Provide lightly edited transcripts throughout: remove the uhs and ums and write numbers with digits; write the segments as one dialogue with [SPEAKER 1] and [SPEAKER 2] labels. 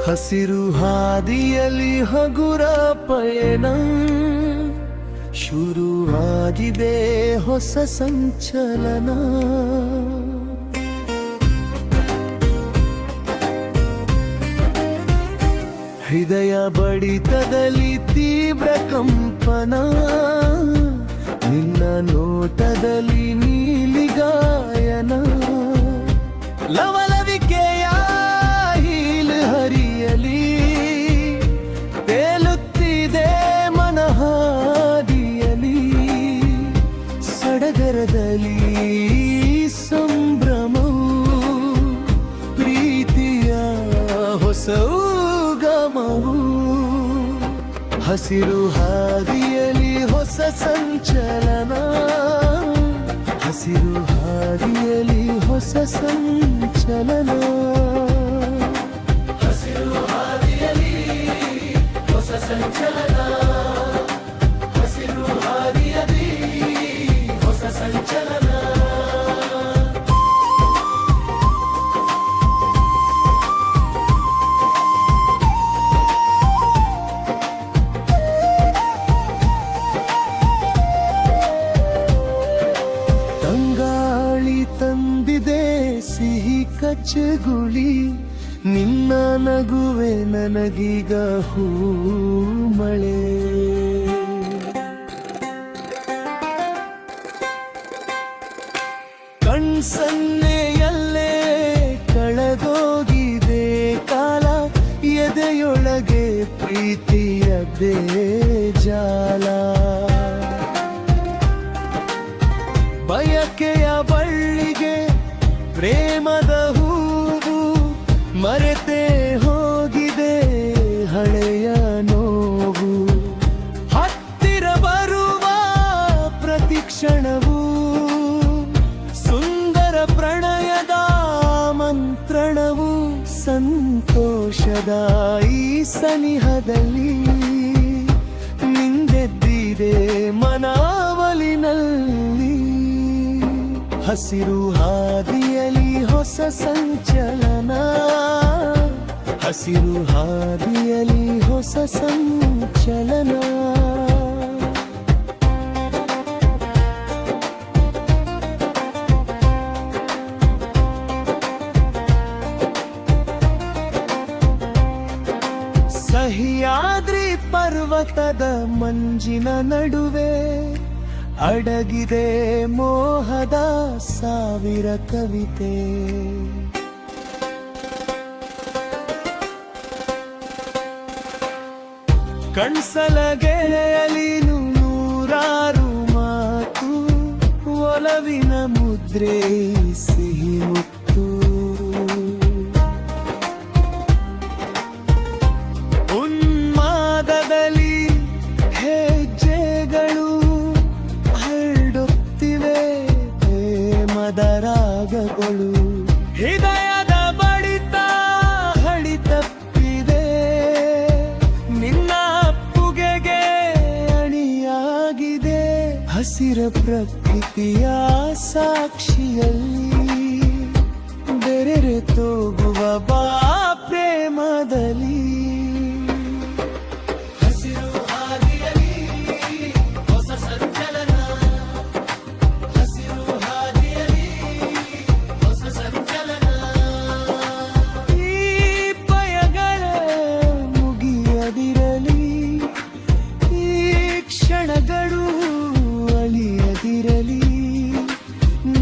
[SPEAKER 1] ಹಸಿರು ಹಾದಿಯಲ್ಲಿ ಹಗುರ ಪಯಣ ಶುರುವಾಗಿದೆ ಹೊಸ ಸಂಚಲನ. ಹೃದಯ ಬಡಿತದಲ್ಲಿ ತೀವ್ರ ಕಂಪನ, ನಿನ್ನ ನೋಟದಲ್ಲಿ ನೀಲಿ ಗಾಯನ. ಲವಲವಿಕೆಯ ಹೀಲು ಹರಿಯಲಿ ತೇಲುತ್ತಿದೆ ಮನಹಾದಿಯಲಿ. ಸಡಗರದಲ್ಲಿ ಸಂಭ್ರಮವು ಪ್ರೀತಿಯ ಹೊಸ ಗಮವು. ಹಸಿರು ಹಾದಿಯಲ್ಲಿ ಹೊಸ ಸಂಚಲನ, ಹಸಿರು ಹಾದಿಯಲ್ಲಿ ಹೊಸ ಸಂಚಲನ. ಹಸಿರು ಹಾದಿಯಲ್ಲಿ ಹೊಸ ಸಂಚಲನ, ಹಸಿರು ಹಾದಿಯಲ್ಲಿ ಹೊಸ ಸಂಚಲನ. ತಂದಿದೆ ಸಿಹಿ ಕಚ್ಚಗುಳಿ, ನಿನ್ನ ನಗುವೆ ನನಗೀಗ ಹೂ ಮಳೆ. ಕಣ್ಸನ್ನೆಯಲ್ಲೇ ಕಳೆದೋಗಿದೆ ಕಾಲ, ಎದೆಯೊಳಗೆ ಪ್ರೀತಿಯ ಬೇಜಾಲ. ಬಯಕೆಯ ಬಳ್ಳಿಗೆ ಪ್ರೇಮದ ಹೂವು, ಮರೆತೇ ಹೋಗಿದೆ ಹಳೆಯ ನೋವು. ಹತ್ತಿರ ಬರುವ ಪ್ರತಿಕ್ಷಣವು ಸುಂದರ ಪ್ರಣಯದ ಮಂತ್ರಣವು. ಸಂತೋಷದ ಈ ಸನಿಹದಲ್ಲಿ ನಿಂದೆದ್ದಿದೆ ಮನಾವಲಿನಲ್ಲಿ. ಹಸಿರು ಹಾದಿಯಲ್ಲಿ ಹೊಸ ಸಂಚಲನ, ಹಸಿರು ಹಾದಿಯಲ್ಲಿ ಹೊಸ ಸಂಚಲನ. ಸಹ್ಯಾದ್ರಿ ಪರ್ವತದ ಮಂಜಿನ ನಡುವೆ ಅಡಗಿದೆ ಮೋಹದ ಸಾವಿರ ಕವಿತೆ. ಕಣ್ಸಲಗೆಯಲ್ಲಿ ನೂರಾರು ಮಾತು, ಒಲವಿನ ಮುದ್ರೆ ಸಿಹಿ ಮುತ್ತು. ಉನ್ಮಾದದಲ್ಲಿ ಹೆಜ್ಜೆಗಳು ರಾಗಗಳು. ಹೃದಯದ ಬಡಿತ ಹಳಿತಪ್ಪಿದೆ, ನಿನ್ನ ಅಪ್ಪುಗೆಗೆ ಅಣಿಯಾಗಿದೆ. ಹಸಿರ ಪ್ರಕೃತಿಯ ಸಾಕ್ಷಿಯಲ್ಲಿ ಬೆರೆರೆ ತೋಗುವ ಬಾ ಪ್ರೇಮದಲ್ಲಿ.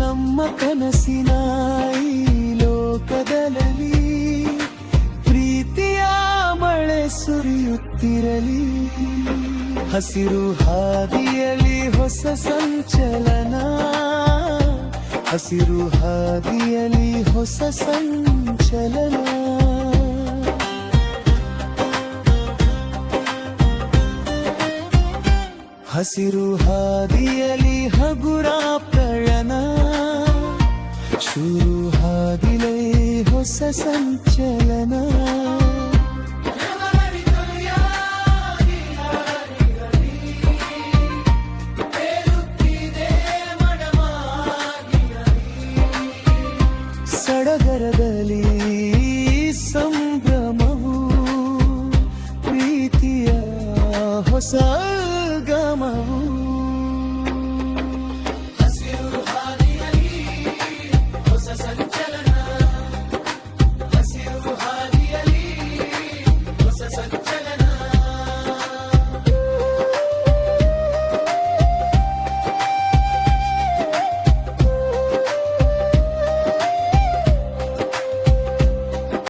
[SPEAKER 1] ನಮ್ಮ ಕನಸಿನ ಈ ಲೋಕದಲ್ಲಿ ಪ್ರೀತಿಯ ಮಳೆ ಸುರಿಯುತ್ತಿರಲಿ. ಹಸಿರು ಹಾದಿಯಲ್ಲಿ ಹೊಸ ಸಂಚಲನ, ಹಸಿರು ಹಾದಿಯಲ್ಲಿ ಹೊಸ ಸಂಚಲನ. ಹಸಿರು ಹಾದಿಯಲ್ಲಿ ಹಗುರ ಪ್ರಯಾಣ, ಶುರು ಹಾದಿಲೇ ಹೊಸ ಸಂಚಲನ. ಸಡಗರದಲ್ಲಿ ಸಂಭ್ರಮವು ಹೊಸ